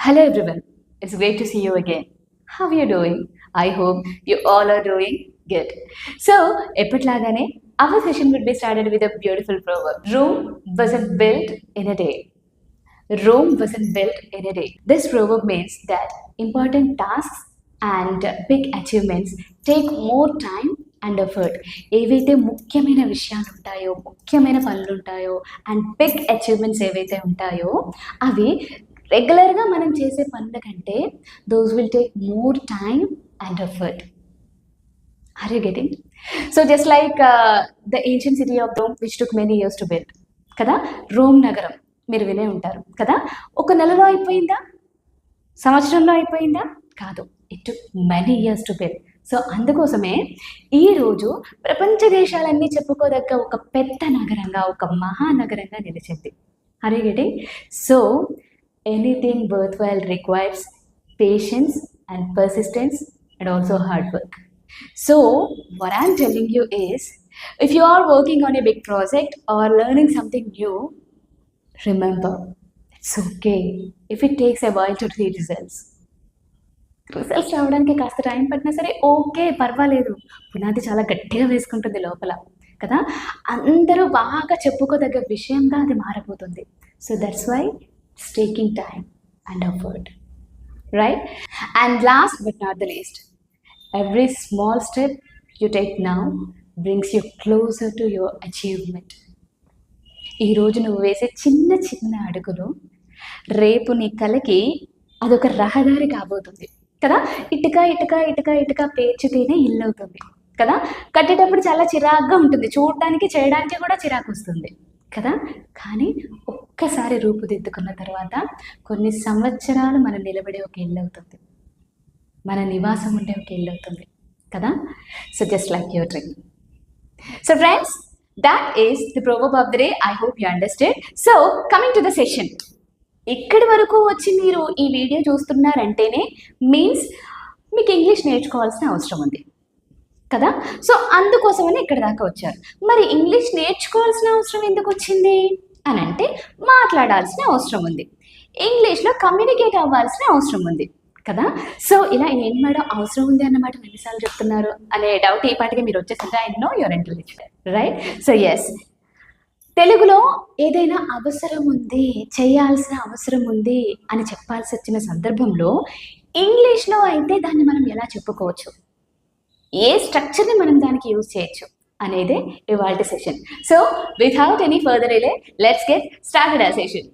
Hello everyone, it's great to see you again. How are you doing? I hope you all are doing good. So, epitlagane, our session would be started with a beautiful proverb. Rome wasn't built in a day. Rome wasn't built in a day. This proverb means that important tasks and big achievements take more time and effort. ఏవైతే ముఖ్యమైన విషయాలు ఉంటాయో, ముఖ్యమైన పనులు ఉంటాయో and big achievements ఏవైతే ఉంటాయో అవి రెగ్యులర్గా మనం చేసే పనుల కంటే those will take more time and effort. Are you getting? So just like the ancient city of Rome which took many years to build కదా. రోమ్ నగరం మీరు వినే ఉంటారు కదా. ఒక నెలలో అయిపోయిందా? సంవత్సరంలో అయిపోయిందా? కాదు, it took many years to build. So అందుకోసమే ఈరోజు ప్రపంచ దేశాలన్నీ చెప్పుకోదగ్గ ఒక పెద్ద నగరంగా, ఒక మహానగరంగా నిలిచింది. Are you getting? So anything worthwhile requires patience and persistence and also hard work. So what I'm telling you is, if you are working on a big project or learning something new, remember, it's okay if it takes a while to see results. Results రావడానికి కాస్త time పట్టినా సరే okay, పర్వాలేదు. పునాది చాలా గట్టిగా వేసుకుంటుంది లోపల కదా. అందరూ బాగా చెప్పుకోదగ్గ విషయంగా అది మారబోతుంది. So that's why it's taking time and effort, right? And last but not the least, every small step you take now brings you closer to your achievement. ఈరోజు నువ్వు వేసే చిన్న చిన్న అడుగులు రేపు నీ కలకి అదొక రహదారి కాబోతుంది కదా. ఇటుక ఇటుక ఇటుక ఇటుక పేర్చితేనే ఇల్లు అవుతుంది కదా. కట్టేటప్పుడు చాలా చిరాగ్గా ఉంటుంది, చూడడానికి చేయడానికి కూడా చిరాకు వస్తుంది కదా. కానీ ఒక్కసారి రూపుదిద్దుకున్న తర్వాత కొన్ని సంవత్సరాలు మనం నిలబడే ఒక ఇల్లు అవుతుంది, మన నివాసం ఉండే ఒక ఇల్లు అవుతుంది కదా. So just like your dream. So friends, that is the proverb of the day. I hope you understood. So coming to the session, ఇక్కడి వరకు వచ్చి మీరు ఈ వీడియో చూస్తున్నారంటేనే మీన్స్ మీకు ఇంగ్లీష్ నేర్చుకోవాల్సిన అవసరం ఉంది కదా. సో అందుకోసమని ఇక్కడ దాకా వచ్చారు. మరి ఇంగ్లీష్ నేర్చుకోవాల్సిన అవసరం ఎందుకు వచ్చింది అని అంటే, మాట్లాడాల్సిన అవసరం ఉంది, ఇంగ్లీష్లో కమ్యూనికేట్ అవ్వాల్సిన అవసరం ఉంది కదా. సో ఇలా ఏం మేడం అవసరం ఉంది అన్నమాట ఎన్నిసార్లు చెప్తున్నారు అనే డౌట్ ఈ పాటికి మీరు వచ్చేసింది. I know your intelligent, right? So yes, తెలుగులో ఏదైనా అవసరం ఉంది, చేయాల్సిన అవసరం ఉంది అని చెప్పాల్సి వచ్చిన సందర్భంలో ఇంగ్లీష్లో అయితే దాన్ని మనం ఎలా చెప్పుకోవచ్చు, ఏ స్ట్రక్చర్ని మనం దానికి యూజ్ చేయొచ్చు అనేదే ఇవాల్టి session. So without any further delay, let's get started ఆ session.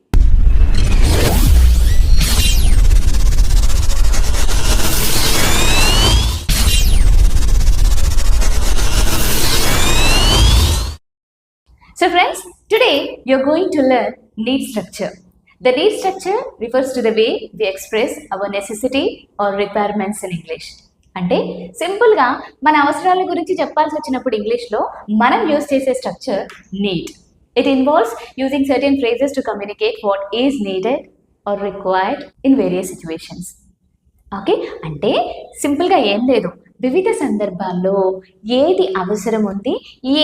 So friends, today you're going to learn need structure. The need structure refers to the way we express our necessity or requirements in English. అంటే సింపుల్గా మన అవసరాల గురించి చెప్పాల్సి వచ్చినప్పుడు ఇంగ్లీష్లో మనం యూజ్ చేసే structure need. It involves using certain phrases to communicate what is needed or required in various situations. Okay, అంటే సింపుల్గా ఏం లేదు, వివిధ సందర్భాల్లో ఏది అవసరం ఉంది,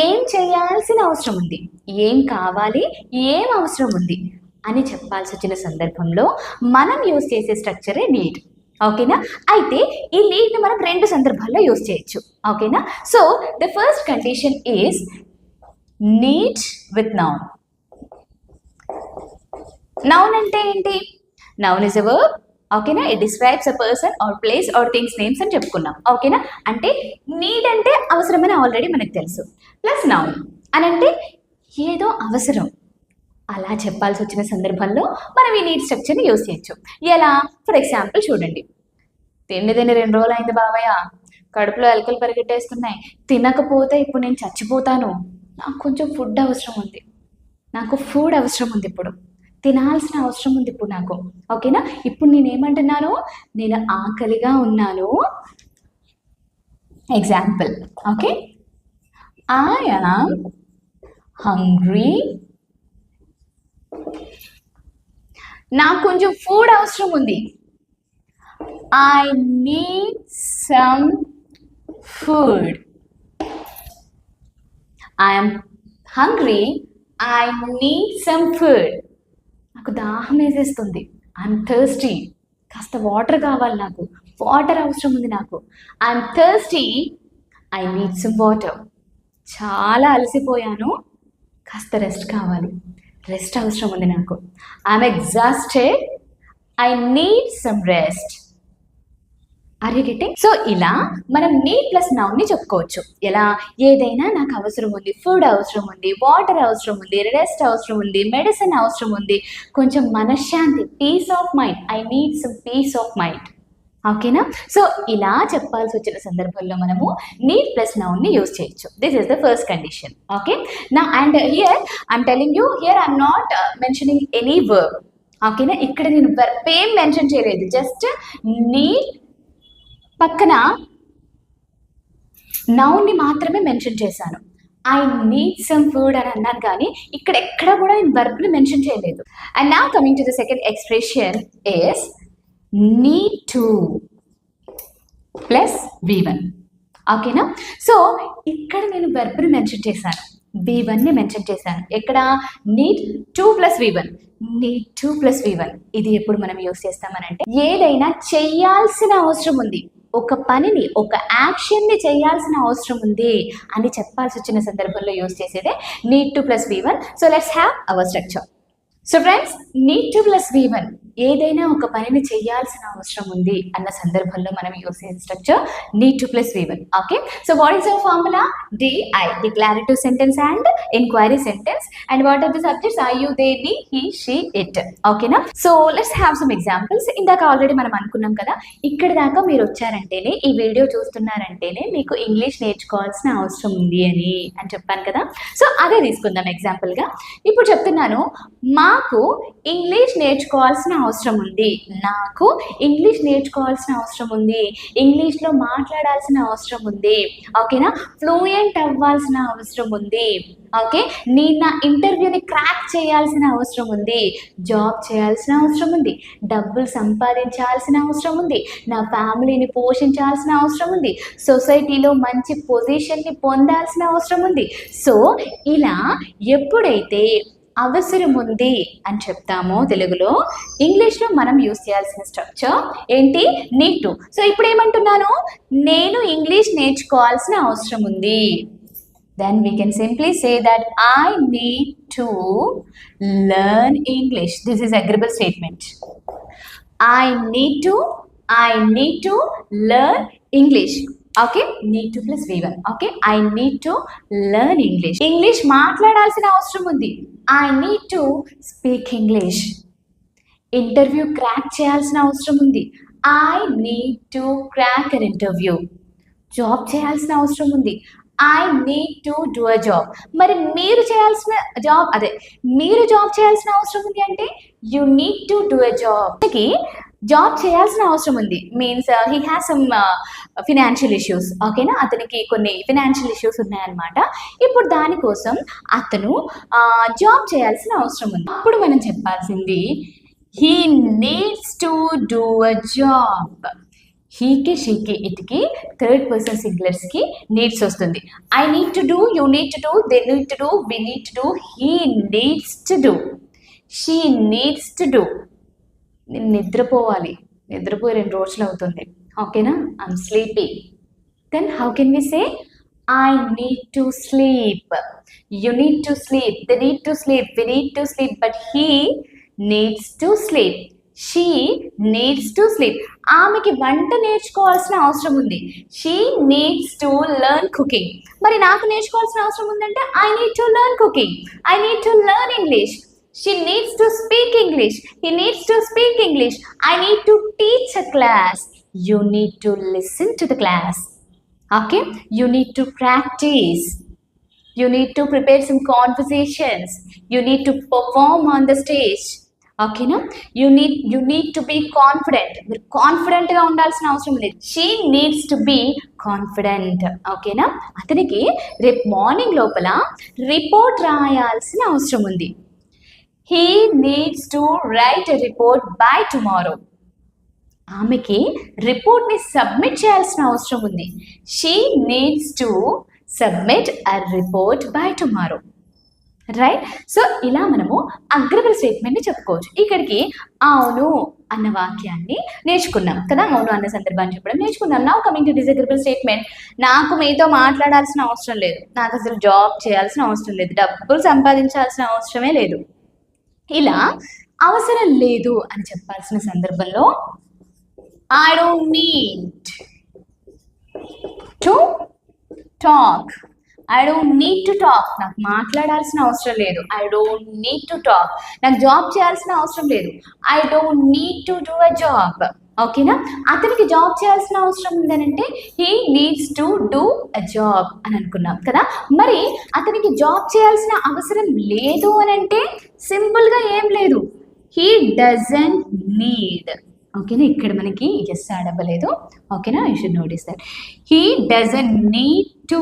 ఏం చేయాల్సిన అవసరం ఉంది, ఏం కావాలి, ఏం అవసరం ఉంది అని చెప్పాల్సి వచ్చిన సందర్భంలో మనం యూజ్ చేసే స్ట్రక్చరే నీడ్. ఓకేనా? అయితే ఈ నీడ్ని మనం రెండు సందర్భాల్లో యూజ్ చేయొచ్చు. ఓకేనా? So the first condition is need with noun. Noun అంటే ఏంటి? Noun is a verb. ఓకేనా? It describes a person or place or things names అని చెప్పుకున్నాం. ఓకేనా? అంటే నీడ్ అంటే అవసరమని ఆల్రెడీ మనకు తెలుసు, ప్లస్ నౌన్ అని అంటే ఏదో అవసరం అలా చెప్పాల్సి వచ్చిన సందర్భంలో మనం ఈ నీడ్ స్ట్రక్చర్ని యూజ్ చేయొచ్చు. ఎలా? ఫర్ ఎగ్జాంపుల్ చూడండి, తిండి 2 రోజులు అయింది బాబాయ్, కడుపులో ఎలకలు పరిగెట్టేస్తున్నాయి, తినకపోతే ఇప్పుడు నేను చచ్చిపోతాను, నాకు కొంచెం ఫుడ్ అవసరం ఉంది, నాకు ఫుడ్ అవసరం ఉంది, ఇప్పుడు తినాల్సిన అవసరం ఉంది ఇప్పుడు నాకు. ఓకేనా? ఇప్పుడు నేనేమంటున్నాను, నేను ఆకలిగా ఉన్నాను. Example, okay, I am hungry. నాకు కొంచెం ఫుడ్ అవసరం ఉంది. I need some food. I am hungry, I need some food. నాకు దాహం వేసేస్తుంది, ఐఎమ్ థర్స్టీ. కాస్త వాటర్ కావాలి, నాకు వాటర్ అవసరం ఉంది, నాకు I'm thirsty, I need some water. చాలా అలసిపోయాను, కాస్త రెస్ట్ కావాలి, రెస్ట్ అవసరం ఉంది నాకు. I'm exhausted, I need some rest. Are you getting? So ఇలా మనం నీడ్ ప్లస్ నౌన్ని చెప్పుకోవచ్చు. ఎలా? ఏదైనా నాకు అవసరం ఉంది, ఫుడ్ అవసరం ఉంది, వాటర్ అవసరం ఉంది, రెస్ట్ అవసరం ఉంది, మెడిసిన్ అవసరం ఉంది, కొంచెం మనశ్శాంతి, peace of mind, I need some peace of mind. ఓకేనా? సో ఇలా చెప్పాల్సి వచ్చిన సందర్భంలో మనము నీడ్ ప్లస్ నౌన్ని యూజ్ చేయొచ్చు. This is the first condition. Okay నా and here I'm telling you, here I'm not mentioning any verb. ఓకేనా? ఇక్కడ నేను వర్బ్ ఏం మెన్షన్ చేయలేదు, జస్ట్ నీడ్ పక్కన నౌన్ని మాత్రమే మెన్షన్ చేశాను. ఐ నీడ్ సమ్ ఫుడ్ అని అన్నాను, కానీ ఇక్కడ ఎక్కడ కూడా నేను వర్బ్ని మెన్షన్ చేయలేదు. And now coming to the second expression is need to plus V1. ఓకేనా? సో ఇక్కడ నేను వెర్బ్ని మెన్షన్ చేశాను, V1ని మెన్షన్ చేశాను. ఎక్కడ? Need to plus V1, need to plus V1. ఇది ఎప్పుడు మనం యూస్ చేస్తామనంటే, ఏదైనా చెయ్యాల్సిన అవసరం ఉంది, ఒక పనిని, ఒక యాక్షన్ని చేయాల్సిన అవసరం ఉంది అని చెప్పాల్సి వచ్చిన సందర్భంలో యూస్ చేసేదే need to plus V1. So let's have our structure. So friends, need to plus V1 ఏదైనా ఒక పనిని చేయాల్సిన అవసరం ఉంది అన్న సందర్భంలో మనం యూస్ చేసే structure need to plus V1. Okay, so what is your formula? DI, declarative sentence and enquiry sentence. And what are the subjects? I, you, they, we, he, she, it. ఓకేనా? So let's have some examples. ఇందాక already మనం అనుకున్నాం కదా, ఇక్కడ దాకా మీరు వచ్చారంటేనే, ఈ video చూస్తున్నారంటేనే మీకు ఇంగ్లీష్ నేర్చుకోవాల్సిన అవసరం ఉంది అని చెప్పాను కదా. సో అదే తీసుకుందాం ఎగ్జాంపుల్గా. ఇప్పుడు చెప్తున్నాను, మాకు ఇంగ్లీష్ నేర్చుకోవాల్సిన అవసరం ఉంది, నాకు ఇంగ్లీష్ నేర్చుకోవాల్సిన అవసరం ఉంది, ఇంగ్లీష్లో మాట్లాడాల్సిన అవసరం ఉంది. ఓకేనా? ఫ్లూయెంట్ అవ్వాల్సిన అవసరం ఉంది. ఓకే, నేను నా ఇంటర్వ్యూని క్రాక్ చేయాల్సిన అవసరం ఉంది, జాబ్ చేయాల్సిన అవసరం ఉంది, డబ్బులు సంపాదించాల్సిన అవసరం ఉంది, నా ఫ్యామిలీని పోషించాల్సిన అవసరం ఉంది, సొసైటీలో మంచి పొజిషన్ని పొందాల్సిన అవసరం ఉంది. సో ఇలా ఎప్పుడైతే అవసరం ఉంది అని చెప్తామో తెలుగులో, ఇంగ్లీష్లో మనం యూస్ చేయాల్సిన స్ట్రక్చర్ ఏంటి? Need to. సో ఇప్పుడు ఏమంటున్నాను? నేను ఇంగ్లీష్ నేర్చుకోవాల్సిన అవసరం ఉంది. Then we can simply say that I need to learn English. This is agreeable statement. I need to learn English. Okay, need to plus V1. Okay, I need to learn English. English మాట్లాడాల్సిన అవసరం ఉంది, I need to speak English. Interview crack చేయాల్సిన అవసరం ఉంది, I need to crack an interview. Job చేయాల్సిన అవసరం ఉంది, I need to do a job. మరి మీరు జాబ్ చేయాల్సిన అవసరం ఉంది అంటే you need to do a job. Job చేయాల్సిన అవసరం ఉంది means he has some financial issues. ఓకేనా? అతనికి కొన్ని ఫినాన్షియల్ ఇష్యూస్ ఉన్నాయన్నమాట. ఇప్పుడు దానికోసం అతను జాబ్ చేయాల్సిన అవసరం ఉంది. అప్పుడు మనం చెప్పాల్సింది he needs to do a job. హీకి, షీకి, ఇట్కి, థర్డ్ పర్సన్ సింగులర్స్కి నీడ్స్ వస్తుంది. I need to do, you need to do, they need to do, we need to do, he needs to do, she needs to do. నేను నిద్రపోవాలి, నిద్రపోయి 2 రోజులు అవుతుంది. ఓకేనా? I'm sleepy. Then how can we say I need to sleep, you need to sleep, they need to sleep, we need to sleep, but he needs to sleep, she needs to sleep. ఆమెకి వంట నేర్చుకోవాల్సిన అవసరం ఉంది, she needs to learn cooking. మరి నాకు నేర్చుకోవాల్సిన అవసరం ఉందంటే I need to learn cooking, I need to learn English. She needs to speak English, he needs to speak English. I need to teach a class, you need to listen to the class. Okay, you need to practice, you need to prepare some conversations, you need to perform on the stage. Okay na? You need to be confident. మీరు confident గా ఉండాల్సిన అవసరం లేదు, she needs to be confident. ఓకేనా? అతనికి రేపు morning లోపల report రాయాల్సిన అవసరం ఉంది, he needs to write a report by tomorrow. ఆమెకి రిపోర్ట్ని సబ్మిట్ చేయాల్సిన అవసరం ఉంది, she needs to submit a report by tomorrow. Right. So ఇలా మనము అగ్రవల్ స్టేట్మెంట్ని చెప్పుకోవచ్చు. ఇక్కడికి అవును అన్న వాక్యాన్ని నేర్చుకున్నాం కదా, అవును అన్న సందర్భాన్ని చెప్పడం నేర్చుకున్నాం. Now coming to disagreeable statement. నాకు మీతో మాట్లాడాల్సిన అవసరం లేదు, నాకు అసలు జాబ్ చేయాల్సిన అవసరం లేదు, డబ్బులు సంపాదించాల్సిన అవసరమే లేదు, ఇలా అవసరం లేదు అని చెప్పాల్సిన సందర్భంలో I don't need to talk. I don't need to talk, నాకు మాట్లాడాల్సిన అవసరం లేదు. I don't need to talk, నాకు జాబ్ చేయాల్సిన అవసరం లేదు. I don't need to do a job. ఓకేనా, అతనికి జాబ్ చేయాల్సిన అవసరం ఉందనంటే he needs to do a job అని అనుకున్నాం కదా. మరి అతనికి జాబ్ చేయాల్సిన అవసరం లేదు అని అంటే సింపుల్గా ఏం లేదు, హీ డజంట్ నీడ్. ఓకేనా, ఇక్కడ మనకి ఎస్ యాడ్ అవ్వలేదు. ఓకేనా, you should notice that. He doesn't need to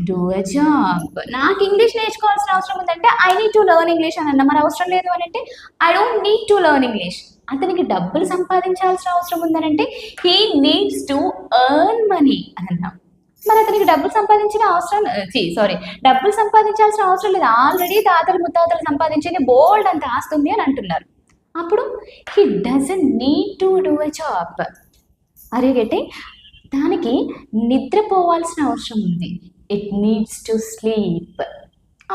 do a job. నాకు ఇంగ్లీష్ నేర్చుకోవాల్సిన అవసరం ఉందంటే I need to learn English అని అన్నా. మరి అవసరం లేదు అని అంటే I don't need to learn English. అతనికి డబ్బులు సంపాదించాల్సిన అవసరం ఉందనంటే he needs to earn money అని అన్నాం. మరి అతనికి డబ్బులు సంపాదించిన అవసరం డబ్బులు సంపాదించాల్సిన అవసరం లేదు, ఆల్రెడీ తాతలు ముత్తాతలు సంపాదించిన బోల్డ్ అంత ఆస్తుంది అని అంటున్నారు. అప్పుడు he doesn't need to do a job. అరే గట్టి, దానికి నిద్రపోవాల్సిన అవసరం ఉంది, ఇట్ నీడ్స్ టు స్లీప్.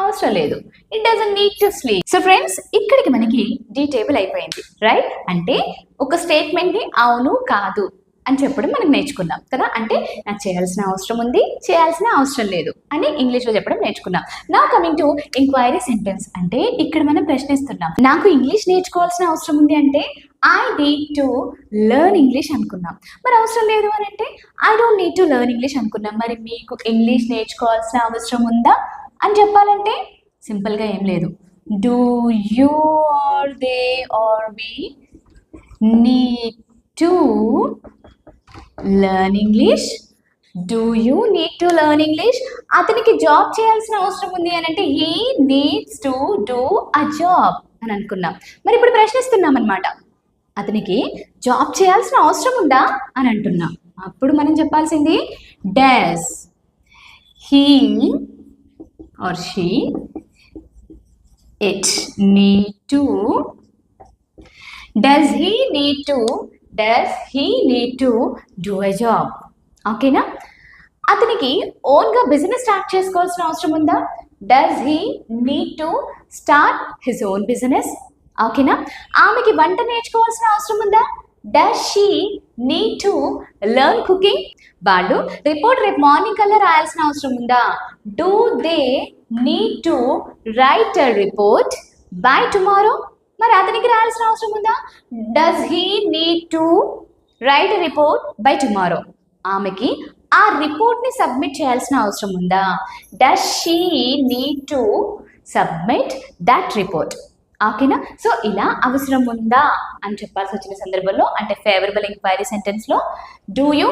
అవసరం లేదు, it doesn't need to sleep. So friends, ఇక్కడికి మనకి డీటేబుల్ అయిపోయింది. రైట్, అంటే ఒక స్టేట్మెంట్ని అవును కాదు అని చెప్పడం మనం నేర్చుకున్నాం కదా. అంటే నాకు చేయాల్సిన అవసరం ఉంది, చేయాల్సిన అవసరం లేదు అని ఇంగ్లీష్లో చెప్పడం నేర్చుకున్నాం. నా కమింగ్ టు ఎంక్వైరీ సెంటెన్స్. అంటే ఇక్కడ మనం ప్రశ్నిస్తున్నాం, నాకు ఇంగ్లీష్ నేర్చుకోవాల్సిన అవసరం ఉంది అంటే I need to learn English అనుకున్నాం. మరి అవసరం లేదు అని అంటే I don't need to learn English అనుకున్నాం. మరి మీకు ఇంగ్లీష్ నేర్చుకోవాల్సిన అవసరం ఉందా అని చెప్పాలంటే సింపుల్గా ఏం లేదు, do you are they are we need to learn English. Do you need to learn English. అతనికి జాబ్ చేయాల్సిన అవసరం ఉంది అని అంటే he needs to do a job అని అనుకున్నాం. మరి ఇప్పుడు ప్రశ్నిస్తున్నాం అనమాట, అతనికి జాబ్ చేయాల్సిన అవసరం ఉందా అని అంటున్నాం. అప్పుడు మనం చెప్పాల్సింది does he or she it need to, does he need to do a job. ఓకేనా, అతనికి ఓన్గా బిజినెస్ స్టార్ట్ చేసుకోవాల్సిన అవసరం ఉందా, does he need to start his own business. ఓకేనా, ఆమెకి వంట నేర్చుకోవాల్సిన అవసరం ఉందా, does she need to learn cooking. వాళ్ళు రిపోర్ట్ రేపు మార్నింగ్ కల్లా రాయాల్సిన అవసరం ఉందా, do they need to write a report by tomorrow. మరి అతనికి రాయాల్సిన అవసరం ఉందా, does he need to write a report by tomorrow. ఆమెకి ఆ రిపోర్ట్ని సబ్మిట్ చేయాల్సిన అవసరం ఉందా, does she need to submit that report. ఓకేనా, సో ఇలా అవసరం ఉందా అని చెప్పాల్సి వచ్చిన సందర్భంలో అంటే ఫేవరబుల్ ఎంక్వైరీ సెంటెన్స్లో do you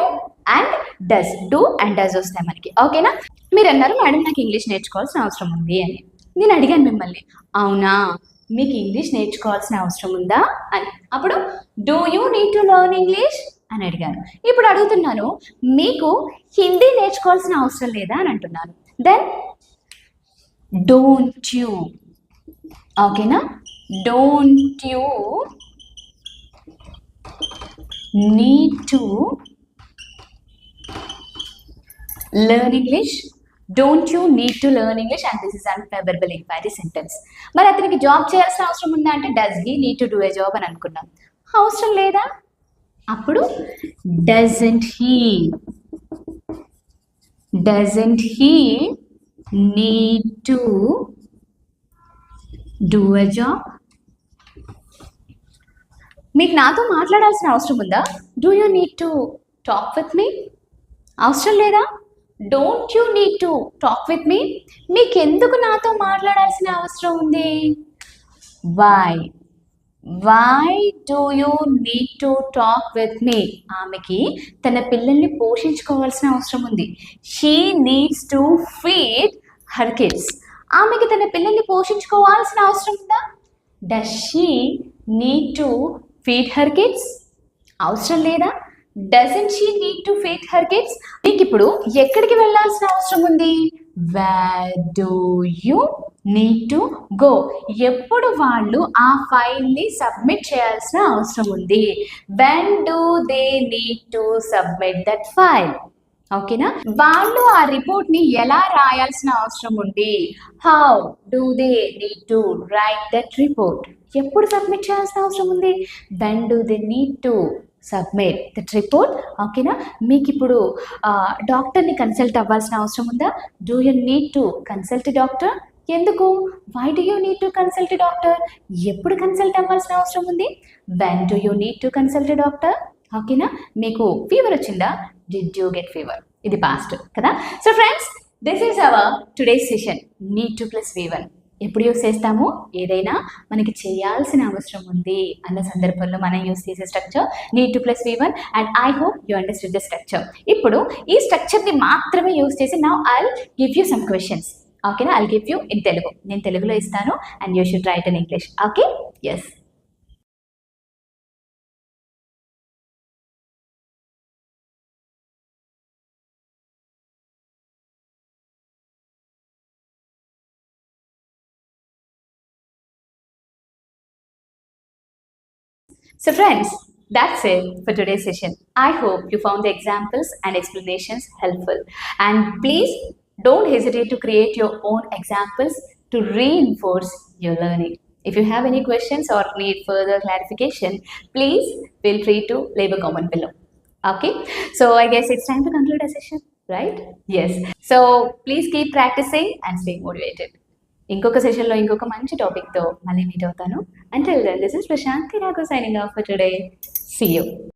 and does, do and does వస్తాయి మనకి. ఓకేనా, మీరు అన్నారు మేడం నాకు ఇంగ్లీష్ నేర్చుకోవాల్సిన అవసరం ఉంది అని. నేను అడిగాను మిమ్మల్ని, అవునా మీకు ఇంగ్లీష్ నేర్చుకోవాల్సిన అవసరం ఉందా అని. అప్పుడు do you need to learn English అని అడిగాను. ఇప్పుడు అడుగుతున్నాను, మీకు హిందీ నేర్చుకోవాల్సిన అవసరం లేదా అని అంటున్నాను. Then don't you. ఓకేనా, don't you need to learn English, don't you need to learn English and this is unfavourable enquiry sentence. మరి అతనికి జాబ్ చేయాల్సిన అవసరం ఉందా అంటే does he need to do a job అని అనుకున్నాం. అవసరం లేదా, అప్పుడు doesn't he need to do a job. మీకు నాతో మాట్లాడాల్సిన అవసరం ఉందా, do you need to talk with me. అవసరం లేదా, don't you need to talk with me. మీకు ఎందుకు నాతో మాట్లాడాల్సిన అవసరం ఉంది, why do you need to talk with me. ఆమెకి తన పిల్లల్ని పోషించుకోవాల్సిన అవసరం ఉంది, she needs to feed her kids. ఆమెకి తన పిల్లల్ని పోషించుకోవాల్సిన అవసరం ఉందా, does she need to feed her kids. అవసరం లేదా, doesn't she need to feed her kids. మీకు ఇప్పుడు ఎక్కడికి వెళ్ళాల్సిన అవసరం ఉంది, where do you need to go, ఎప్పుడు వాళ్ళు ఆ ఫైల్ని సబ్మిట్ చేయాల్సిన అవసరం ఉంది. When do they need to submit that file. ఓకేనా, వాళ్ళు ఆ రిపోర్ట్ని ఎలా రాయాల్సిన అవసరం ఉంది. How do they need to write that report, ఎప్పుడు సబ్మిట్ చేయాల్సిన అవసరం ఉంది. When do they need to submit that report. ఓకేనా, మీకు ఇప్పుడు డాక్టర్ని కన్సల్ట్ అవ్వాల్సిన అవసరం ఉందా. Do you need to consult doctor. ఎందుకు, why do you need to consult doctor, ఎప్పుడు కన్సల్ట్ అవ్వాల్సిన అవసరం ఉంది. When do you need to consult doctor. ఓకేనా, మీకు ఫీవర్ వచ్చిందా. డిడ్ యూ గెట్ ఫీవర్, ఇది పాస్ట్ కదా. So friends, this is our today's session. Need to plus V1 ఎప్పుడు యూస్ చేస్తాము, ఏదైనా మనకి చేయాల్సిన అవసరం ఉంది అన్న సందర్భంలో మనం యూస్ చేసే structure need to plus V1. And I hope you understood the structure. ఇప్పుడు ఈ స్ట్రక్చర్ని మాత్రమే యూస్ చేసి now I'll give you some questions. ఓకేనా, I'll give you in Telugu, నేను తెలుగులో ఇస్తాను and you should write in English. Okay, yes. So friends, that's it for today's session. I hope you found the examples and explanations helpful. And please don't hesitate to create your own examples to reinforce your learning. If you have any questions or need further clarification, please feel free to leave a comment below. Okay, so I guess it's time to conclude our session, right? Yes. So please keep practicing and stay motivated. ఇంకొక సెషన్లో ఇంకొక మంచి టాపిక్తో మళ్ళీ meet అవుతాను. Until then, this is Prashanti Raghu signing off for today. See you.